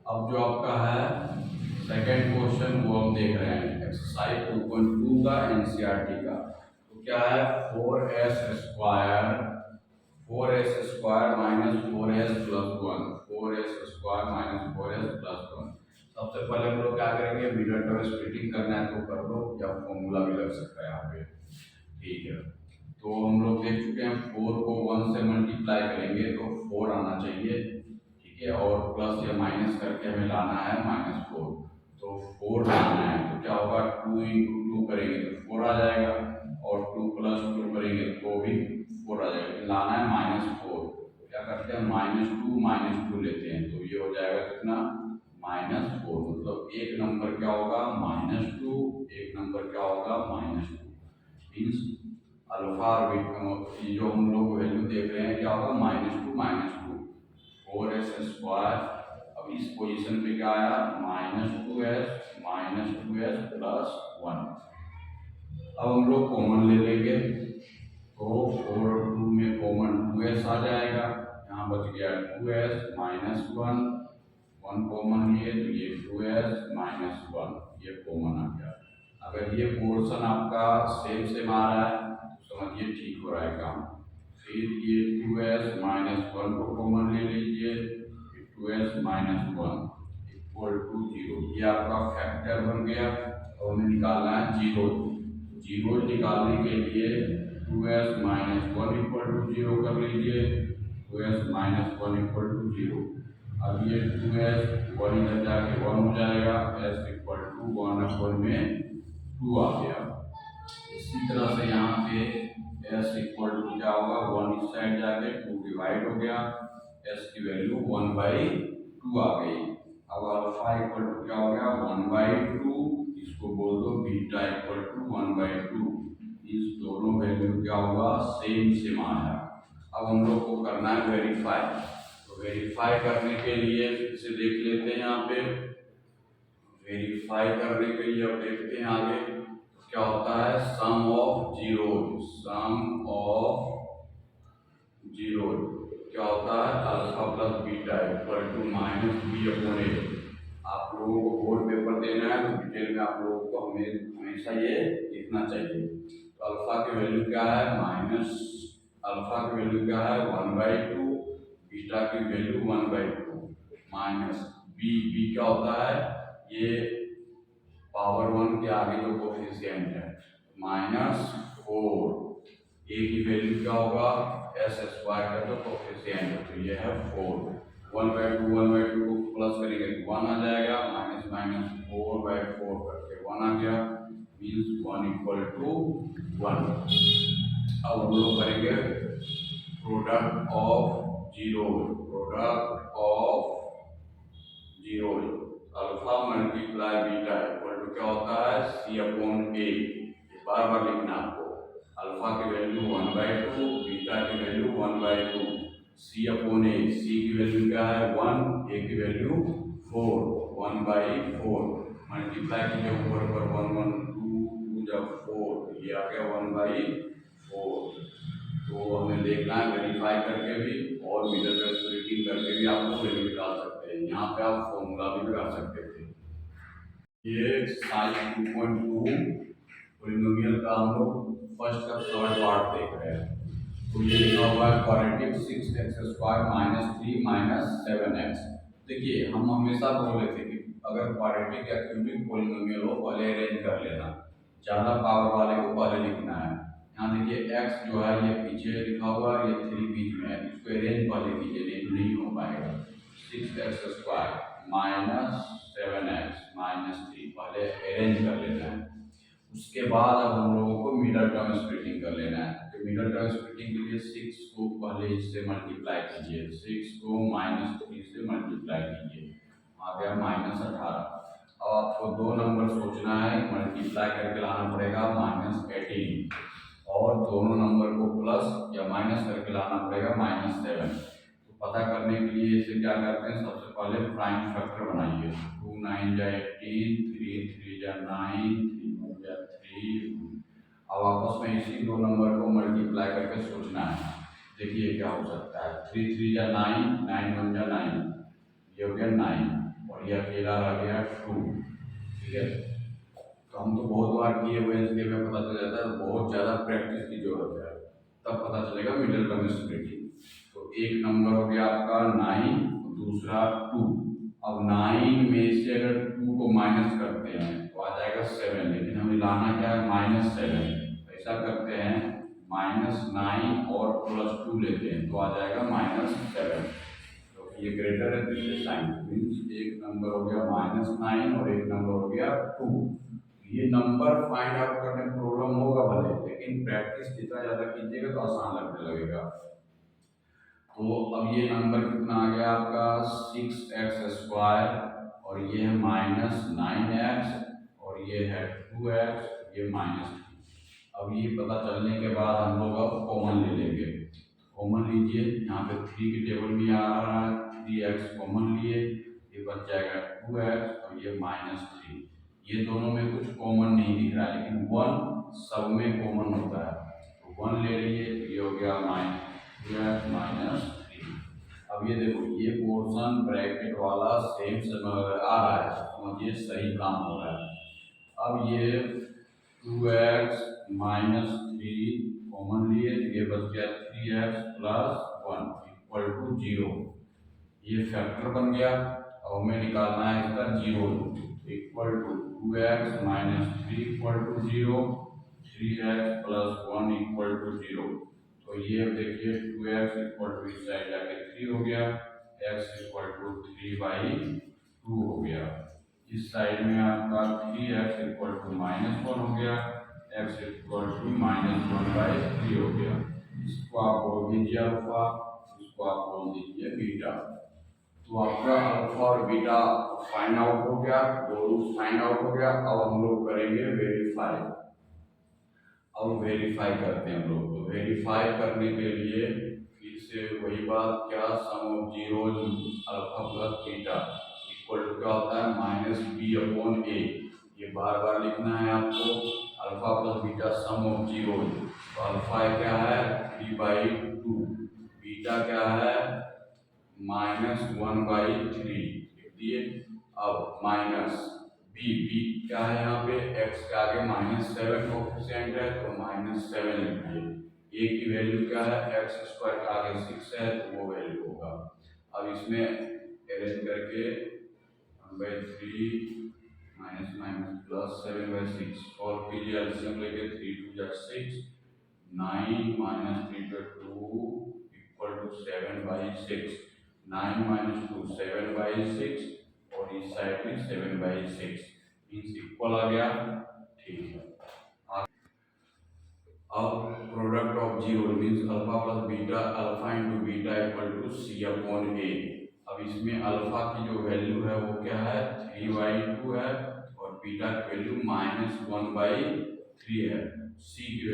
अब जो आपका है सेकंड क्वेश्चन वो हम देख रहे हैं एक्सरसाइज 2.2 का एनसीईआरटी का। तो क्या है 4s² minus 4s plus 1 4s² minus 4s plus 1। सबसे पहले हम लोग क्या करेंगे, मिडल टर्म स्प्लिटिंग करना है तो कर लो, या फॉर्मूला भी लग सकता है यहाँ पे। ठीक है, तो हम लोग देख चुके हैं 4 को 1 से मल्टीप्लाई करेंगे तो 4 आना चाहिए। ठीक है, और प्लस या माइनस करके हमें लाना है -4। तो 4 लाना है तो क्या होगा, 2 इंटू 2 करेंगे तो 4 आ जाएगा, और 2 प्लस 2 करेंगे तो भी 4 आ जाएगा। लाना है -4, क्या करते हैं -2 लेते हैं, तो ये हो जाएगा कितना -4। मतलब एक नंबर क्या होगा -2, एक नंबर क्या होगा -2। मीन्स अल्फा और बीटा जो हम लोग वैल्यू देख रहे हैं क्या होगा -2 4s²। अब इस पोजीशन पे क्या आया -2s प्लस 1। अब हम लोग कॉमन ले लेंगे तो 4 और 2 में कॉमन 2s आ जाएगा, यहाँ बच गया 2s -1। 1 कॉमन लिए तो ये 2s -1 ये कॉमन आ गया। अगर ये पोर्शन आपका सेम आ रहा है तो समझिए ठीक हो रहा है काम। फिर ये 2s -1 को कॉमन ले लीजिए, 2s -1 इक्वल टू 0। ये आपका फैक्टर बन गया। और हमें निकालना है जीरो। जीरो निकालने के लिए 2s -1 इक्वल टू 0 कर लीजिए, 2s -1 इक्वल टू 0। अब ये 2s 1 इधर जाके 1 हो जाएगा, s इक्वल टू 1/2 में 2 आ गया। इसी तरह से यहाँ पे s इक्वल टू क्या होगा 1 इस साइड जाके 2 डिवाइड हो गया, s की वैल्यू 1/2 आ गई। अब अल्फा इक्वल टू क्या हो गया 1/2, इसको बोल दो बीटा इक्वल टू 1/2। इस दोनों वैल्यू क्या होगा सेम आया। अब हम लोग को करना है वेरीफाई। तो वेरीफाई करने के लिए इसे देख लेते हैं यहाँ पे। वेरीफाई करने के लिए अब देखते हैं आगे क्या होता है, सम ऑफ जीरो क्या होता है alpha plus beta equal to -b/a। आप लोगों को बोर्ड पेपर देना है तो डिटेल में आप लोगों को हमेशा ये लिखना चाहिए। तो अल्फा की वैल्यू क्या है अल्फा की वैल्यू क्या है 1/2, बीटा की वैल्यू 1/2 माइनस बी क्या होता है ये पावर 1 के आगे जो कोफिशिएंट है -4। ए की वैल्यू क्या होगा s² का जो कोफिशिएंट है तो ये है 4। 1/2 को प्लस करेंगे तो 1 आ जाएगा, -4/4 करके 1 आ गया, मीन्स 1 इक्वल टू 1। अब हम लोग करेंगे product of zero. Alpha multiply beta equal to क्या होता है c/a। बार बार लिखना आपको, अल्फा की वैल्यू 1/2, बीटा की वैल्यू 1/2, c/a। c की वैल्यू क्या है 1, a की वैल्यू 4, 1/4 मल्टीप्लाई कीजिए ऊपर पर 1 1 2 जब 4 ये आ गया 1/4। तो हमें देखना है वेरीफाई करके भी और मिडल टर्म स्प्लिटिंग करके भी आप लोग वैल्यू निकाल सकते हैं। यहाँ पे आप फॉर्मूला भी लगा सकते थे। ये एक्सरसाइज 2.2 पॉलिनोमियल का हम लोग फर्स्ट का थर्ड पार्ट देख रहे हैं। तो ये लिखा हुआ है क्वाड्रेटिक 6x² -3 7x। देखिए हम हमेशा बोले थे कि अगर क्वाड्रेटिक या क्यूबिक पॉलिनोमियल हो पहले अरेंज कर लेना, ज़्यादा पावर वाले को पहले लिखना है। यहाँ देखिए x जो है ये पीछे लिखा हुआ है, ये 3 बीच में है, इसको अरेंज पहले कीजिए नहीं तो नहीं हो पाएगा। 6x² -7x -3 पहले अरेंज कर लेना है। उसके बाद अब हम लोगों को मिडल टर्म स्प्लिटिंग कर लेना है। तो मिडल टर्म स्प्लिटिंग के लिए 6 को पहले इससे मल्टीप्लाई कीजिए, 6 को -3 से मल्टीप्लाई कीजिए, आ गया -18। अब आपको दो नंबर सोचना है, मल्टीप्लाई करके लाना पड़ेगा -18, और दोनों नंबर को प्लस या माइनस करके लाना पड़ेगा -7। तो पता करने के लिए इसे क्या करते हैं, सबसे पहले प्राइम फैक्टर बनाइए। 2 9 जा 18, 3 3 जा 9, 3 1 जा 3। अब आपस में इसी दो नंबर को मल्टीप्लाई करके सोचना है। देखिए क्या हो सकता है, 3 3 जा 9, 9 1 जा 9, ये हो गया 9, और और ये अकेला रह गया 2। ठीक है, तो हम तो बहुत बार किए हुए हैं, इसलिए हमें पता चल जाता है। बहुत ज़्यादा प्रैक्टिस की जरूरत है, तब पता चलेगा मिडिल टर्म स्प्लिटिंग। तो एक नंबर हो गया आपका 9, दूसरा 2। अब 9 में से अगर 2 को माइनस करते हैं तो आ जाएगा 7, लेकिन हमें लाना क्या है -7। ऐसा करते हैं -9 और +2 लेते हैं तो आ जाएगा -7। तो ये ग्रेटर है तो इससे साइन मीन्स एक नंबर हो गया -9 और एक नंबर हो गया 2। ये नंबर फाइंड आउट करने में प्रॉब्लम होगा भले, लेकिन प्रैक्टिस जितना ज़्यादा कीजिएगा तो आसान लगने लगेगा। तो अब ये नंबर कितना आ गया आपका 6x², और ये है -9x, और ये है 2x, ये -3। अब ये पता चलने के बाद हम लोग अब कॉमन ले लेंगे। कॉमन लीजिए, यहाँ पे 3 की टेबल में आ रहा है, 3x कॉमन लिए, ये बच जाएगा 2x और ये -3। ये दोनों में कुछ कॉमन नहीं दिख रहा है, लेकिन 1 सब में कॉमन होता है, तो 1 ले लीजिए, ये हो गया -2x -3। अब ये देखो, ये पोर्शन ब्रैकेट वाला सेम समय आ रहा है, समझिए सही काम हो रहा है। अब ये 2x -3 कॉमन लिए, ये बच गया 3x + 1 = 0। ये फैक्टर बन गया। अब हमें निकालना है इसका 0 इक्वल टू 2x -3 = 0, 3x + 1 = 0। तो ये देखिए 2x इस साइड जाके 3 हो गया, x = 3/2 हो गया। इस साइड में आपका 3x = -1 हो गया, x = -1/3 हो गया। इसको आप बोल दीजिए अल्फा, इसको आप बोल दीजिए बीटा। तो आपका अल्फा और बीटा फाइंड आउट हो गया, दो रूट्स फाइंड आउट हो गया। अब हम लोग करेंगे वेरीफाई। अब वेरीफाई करते हैं हम लोग। तो वेरीफाई करने के लिए फिर से वही बात, क्या sum of zeroes alpha plus beta equal to क्या होता है -b/a। ये बार बार लिखना है आपको, alpha plus beta some of zeros. तो अल्फा क्या है 3/2, बीटा क्या है -1/3 लिख दिए। अब माइनस बी क्या है यहाँ पे, x के आगे -7 कोफिशिएंट है तो -7 लिखिए। a की वैल्यू क्या है, x² के आगे 6 है तो वो वैल्यू होगा। अब इसमें अरेंज करके 1/3 -7/6 और कीजिए एलसीएम लेके 3 × 2 = 6, 9 - 3/2 = 7/6। 9 - 2 7/6 और इस साइड में 7/6 मीन्स इक्वल आ गया। ठीक है, अब product of zero means alpha plus beta, alpha into beta = c/a। अब इसमें अल्फा की जो वैल्यू है वो क्या है 3/2 है, और बीटा की वैल्यू -1/3 है। c की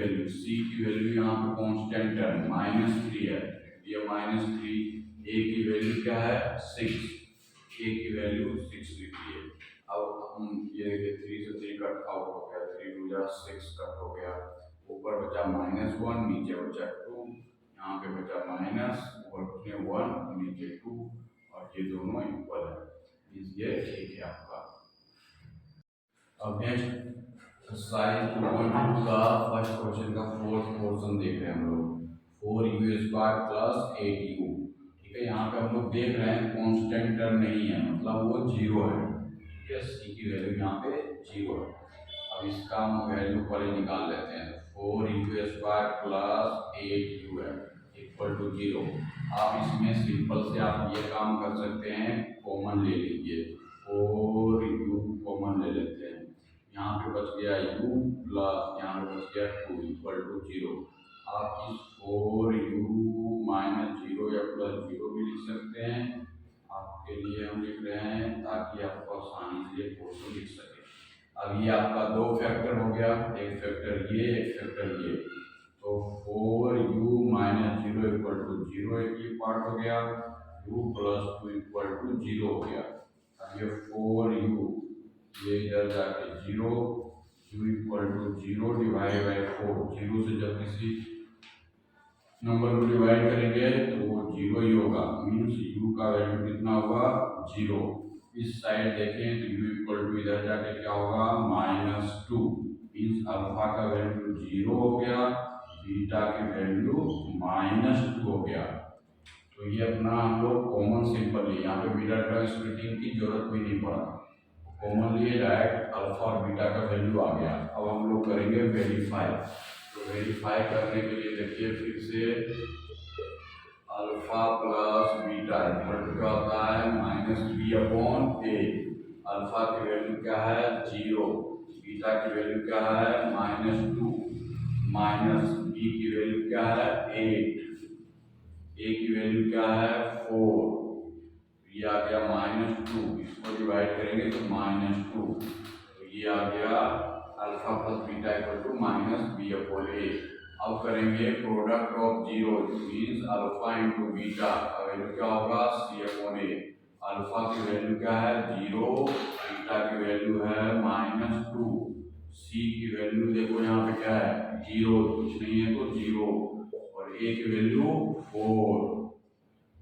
वैल्यू यहाँ पे कांस्टेंट है -3 है, ये -3। a की वैल्यू क्या है 6, a की वैल्यू 6 लिखिए। अब हम ये देखिए 3 से 3 कट आउट हो गया, 3 × 2 = 6 कट हो गया। ऊपर बचा -1, नीचे बचा 2, यहाँ पे बचा माइनस, ऊपर बचे 1, नीचे 2, और ये दोनों इक्वल है, ये ठीक है आपका। अब नेक्स्ट एक्सरसाइज 2.2 का फर्स्ट क्वेश्चन का फोर्थ पोर्शन देख रहे हैं हम लोग, 4u² + 8u। ठीक है, यहाँ पे हम लोग देख रहे हैं कांस्टेंट टर्म नहीं है, मतलब वो 0 है। ठीक है, c की वैल्यू यहाँ पे 0 है। अब इसका हम वैल्यू पहले निकाल लेते हैं। 4u² + 8u है इक्वल टू 0। आप इसमें सिंपल से आप ये काम कर सकते हैं, कॉमन ले लीजिए, 4u कॉमन ले लेते हैं। यहाँ पे बच गया u प्लस यहाँ पे बच गया 2 इक्वल टू 0। आप इस 4u -0 या +0 भी लिख सकते हैं, आपके लिए हम लिख रहे हैं ताकि आपको आसानी से ये क्वेश्चन लिख सके। अब ये आपका दो फैक्टर हो गया, एक फैक्टर ये, एक फैक्टर ये। तो 4u - 0 = 0 एक ये पार्ट हो गया, u + 2 = 0 हो गया। अब ये 4u ये इधर जाके 0, u = 0 / 4। 0 से जब किसी नंबर को डिवाइड करेंगे तो वो 0 ही होगा, मीन्स u का वैल्यू कितना होगा 0। इस साइड देखें तो u इक्वल टू इधर जाके क्या होगा -2, मीन्स अल्फा का वैल्यू 0 हो गया, बीटा की वैल्यू -2 हो गया। तो ये अपना हम लोग कॉमन सिंपल लिए, यहाँ पे मिडल टर्म स्प्लिटिंग की जरूरत भी नहीं पड़ा, कॉमन लिए डायरेक्ट अल्फा और बीटा का वैल्यू आ गया। अब हम लोग करेंगे वेरीफाई। तो वेरीफाई करने के लिए देखिए फिर से alpha plus beta equal to क्या होता है -b/a। अल्फा की वैल्यू क्या है 0, बीटा की वैल्यू क्या है -2, माइनस b की वैल्यू क्या है 8, a की वैल्यू क्या है 4, ये आ गया -2, इसको डिवाइड करेंगे तो -2, तो ये आ गया alpha plus beta equal to -b/a। अब करेंगे product of zero, means alpha into beta का वैल्यू क्या होगा c/a। अल्फा की वैल्यू क्या है 0, बीटा की वैल्यू है -2, c की वैल्यू देखो यहाँ पे क्या है 0, कुछ नहीं है तो 0, और a की वैल्यू 4।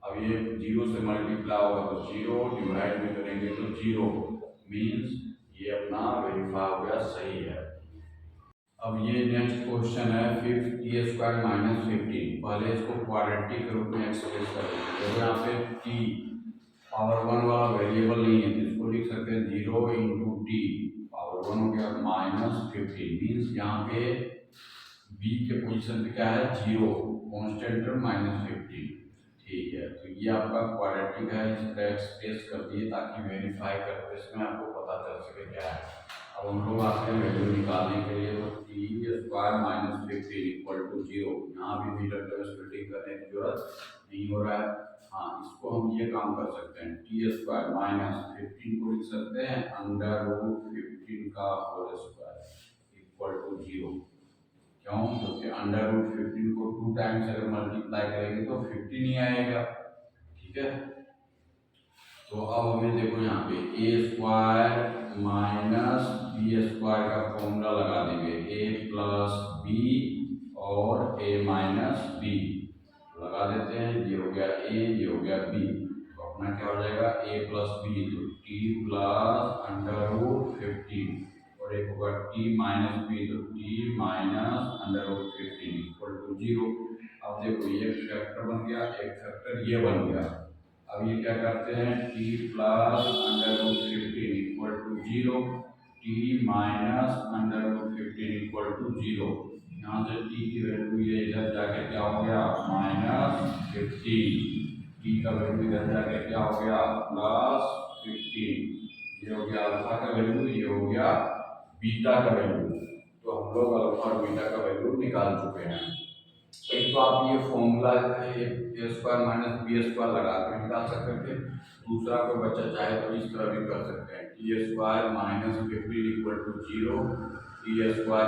अब ये 0 से मल्टीप्लाई होगा तो 0, डिवाइड में करेंगे तो 0, मीन्स ये अपना वेरीफाई हो गया सही है। अब ये नेक्स्ट क्वेश्चन है 5t² - 15। पहले इसको क्वाड्रेटिक रूप में एक्सप्रेस कर लेंगे। देखो यहाँ पे t पावर 1 वाला वेरिएबल नहीं है तो इसको लिख सकते हैं 0 इंटू टी पावर 1 हो गया -15, मीन्स यहाँ पे b के पोजीशन पे क्या है 0, कांस्टेंट टर्म -15। ठीक है, तो ये आपका क्वाड्रेटिक है, इस तरह एक्सप्रेस कर दिए ताकि वेरीफाई करते समय आपको पता चल सके क्या है। अब हम लोग आते हैं वैल्यू निकालने के लिए, तो t² - 15 इक्वल टू 0। यहाँ भी मीटर टर्म स्प्लिटिंग करने की जरूरत नहीं हो रहा है। हाँ, इसको हम ये काम कर सकते हैं, t² - 15 को लिख सकते हैं √15 का होल स्क्वायर इक्वल टू 0। क्यों? क्योंकि √15 को 2 टाइम्स अगर मल्टीप्लाई करेंगे तो 15 ही आएगा। ठीक है, तो अब हमें देखो यहाँ पे a² माइनस b² का फॉर्मूला लगा देंगे, a प्लस b और a माइनस b लगा देते हैं। ये हो गया a, ये हो गया b, तो अपना क्या हो जाएगा a प्लस b, तो t प्लस √15 और एक होगा t माइनस b, तो t माइनस √15 इक्वल टू 0। अब देखो ये फैक्टर बन गया, एक फैक्टर ये बन गया। अब ये क्या करते हैं t plus √15 equal to 0, t minus √15 equal to 0। यहाँ से t की वैल्यू ये इधर जाके क्या हो गया -15, t का वैल्यू इधर जाके क्या हो गया +15। ये हो गया अल्फा का वैल्यू, ये हो गया बीटा का वैल्यू। तो हम लोग अल्फा और बीटा का वैल्यू निकाल चुके हैं। एक तो आप ये फॉर्मूला a² - b² लगा कर निकाल सकते थे, दूसरा कोई बच्चा चाहे तो इस तरह भी कर सकते हैं t² - 15 equal to 0, t²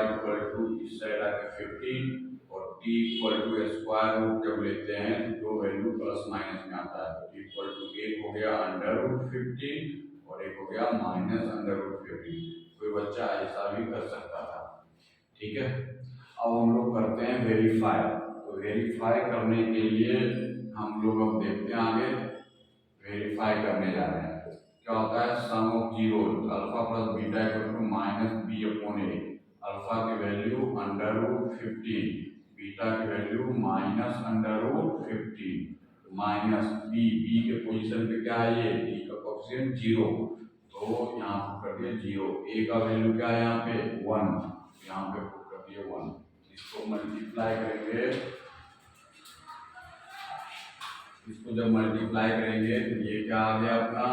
equal to इस साइड आके 15 और t equal to square root जब लेते हैं तो दो वैल्यू प्लस माइनस में आता है, तो इक्वल टू एक हो गया √15 और एक हो गया -√15। कोई बच्चा ऐसा भी कर सकता था। ठीक है, अब हम लोग करते हैं वेरीफाई। तो वेरीफाई करने के लिए हम लोग अब देखते हैं आगे, वेरीफाई करने जा रहे हैं। क्या होता है sum of zero, alpha plus beta equal to -b/a। Alpha की वैल्यू √15, बीटा की वैल्यू -√15, माइनस b के पोजीशन पे क्या है ये b का कोएफिशिएंट 0, तो यहाँ पर कर दिया 0। a का वैल्यू क्या है यहाँ पे 1, यहाँ पे कर दिया 1। इसको मल्टीप्लाई करेंगे, इसको जब मल्टीप्लाई करेंगे तो ये क्या आ गया अपना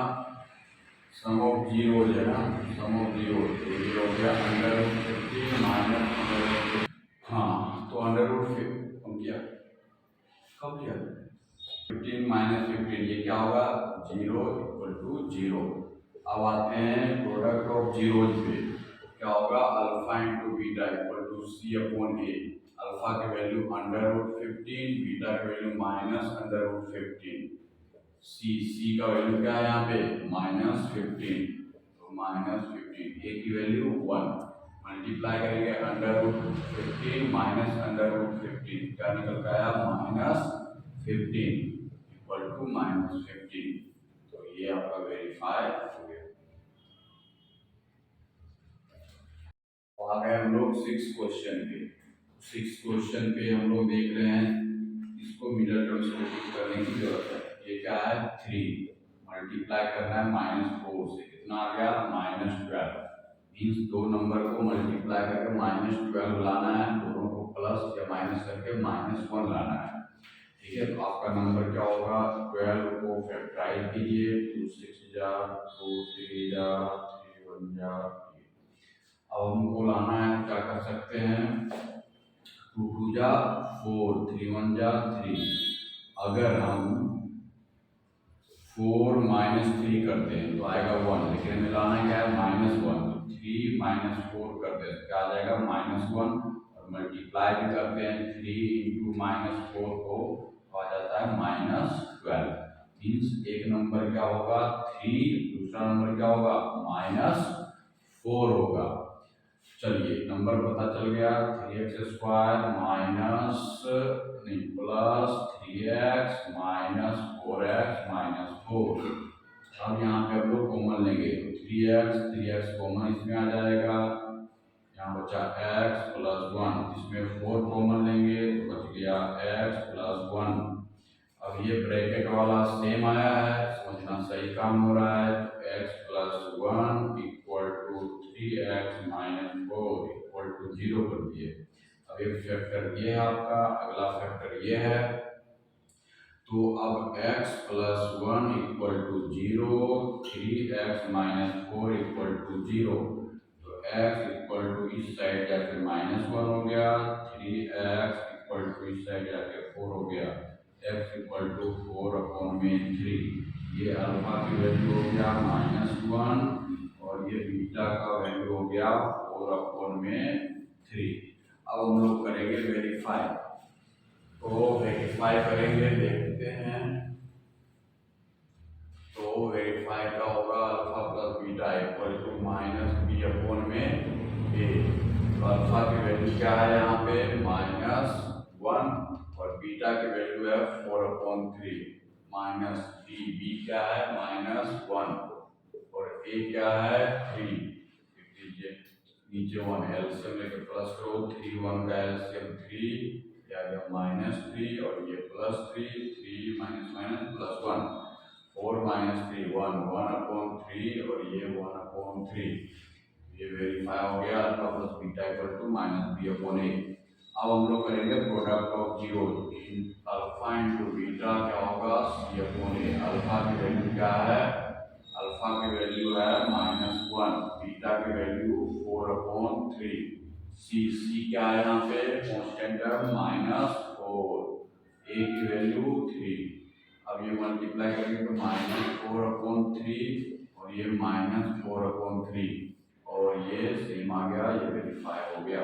सम ऑफ जीरो है ना, सम ऑफ जीरो ये हो गया √15 माइनस हाँ, तो √15 कम किया, कब किया 15 माइनस 15, ये क्या होगा 0 इक्वल टू 0। अब आते हैं प्रोडक्ट ऑफ जीरोज पे, क्या होगा alpha into beta equal to c/a। Alpha की वैल्यू √15, बीटा की वैल्यू -√15, c का वैल्यू क्या है यहाँ पे -15, तो -15, a की वैल्यू 1, मल्टीप्लाई करेंगे √15 माइनस √15, क्या निकल के आया -15 इक्वल टू -15, तो ये ये आपका वेरीफाई हो गया। तो आ गए हम लोग 6 क्वेश्चन पे। 6 क्वेश्चन पे हम लोग देख रहे हैं, इसको मिडल टर्म सब्स्टिट्यूट करने की जरूरत है। ये क्या है 3 मल्टीप्लाई करना है -4 से, कितना आ गया -12। मीन्स दो नंबर को मल्टीप्लाई करके -12 लाना है, दोनों को प्लस या माइनस करके -1 लाना है। ठीक है, तो आपका नंबर क्या होगा 12 को फैक्टराइज कीजिए, 2 6 जा 2 3 जा 3 1 जा। अब हमको लाना है, क्या कर सकते हैं 2 2 जा 4 3 1 जा 3। अगर हम 4 -3 करते हैं तो आएगा 1, लेकिन हमें लाना क्या है -1। 3 -4 करते हैं क्या आ जाएगा -1, और मल्टीप्लाई भी करते हैं 3 इंटू -4 को आ जाता है -12। मीन्स एक नंबर क्या होगा 3, दूसरा नंबर क्या होगा -4 होगा। चलिए नंबर पता चल गया, 3x² माइनस नहीं प्लस 3x माइनस 4x -4। अब यहाँ पे हम लोग कॉमन लेंगे तो 3x कॉमन इसमें आ जाएगा, यहाँ बचा x प्लस 1, इसमें 4 कॉमन लेंगे तो बच गया x प्लस 1। अब ये ब्रैकेट वाला सेम आया है, समझना सही काम हो रहा है। तो x plus 1 equal to 3x minus 4 equal to 0 कर दिए। अब एक फैक्टर ये है आपका, अगला फैक्टर ये है। तो अब x plus 1 equal to 0, 3x minus 4 equal to 0। तो x इक्वल टू इस साइड जाके -1 हो गया, 3x इक्वल टू इस साइड जाके 4 हो गया, x इक्वल टू 4/3। ये अल्फा की वैल्यू हो गया -1 और ये बीटा का वैल्यू हो गया 4/3। अब हम लोग करेंगे वेरीफाई, तो वेरीफाई करेंगे, देखते हैं। तो वेरीफाई का होगा alpha plus beta equal to -b/a। तो अल्फा की वैल्यू क्या है यहाँ पे -1 और बीटा की वैल्यू है 4/3 माइनस बी क्या है -1 और ए क्या है 3। नीचे 1 एलसीएम लेके प्लस करो, 3 1 का एलसीएम 3 या -3 और ये +3, 3 -+1, 4 -3 1 1/3 और ये 1/3। ये वेरीफाई हो गया alpha plus beta equal to -b/a। अब हम लोग करेंगे product of zero, alpha into beta क्या होगा c/a। अल्फा की वैल्यू क्या है, अल्फा की वैल्यू है -1, बीटा की वैल्यू 4/3, सी क्या है यहाँ पे कांस्टेंट है -4, ए की वैल्यू 3। अब ये मल्टीप्लाई करेंगे तो -4/3 और ये -4/3 और ये सेम आ गया, ये वेरीफाई हो गया।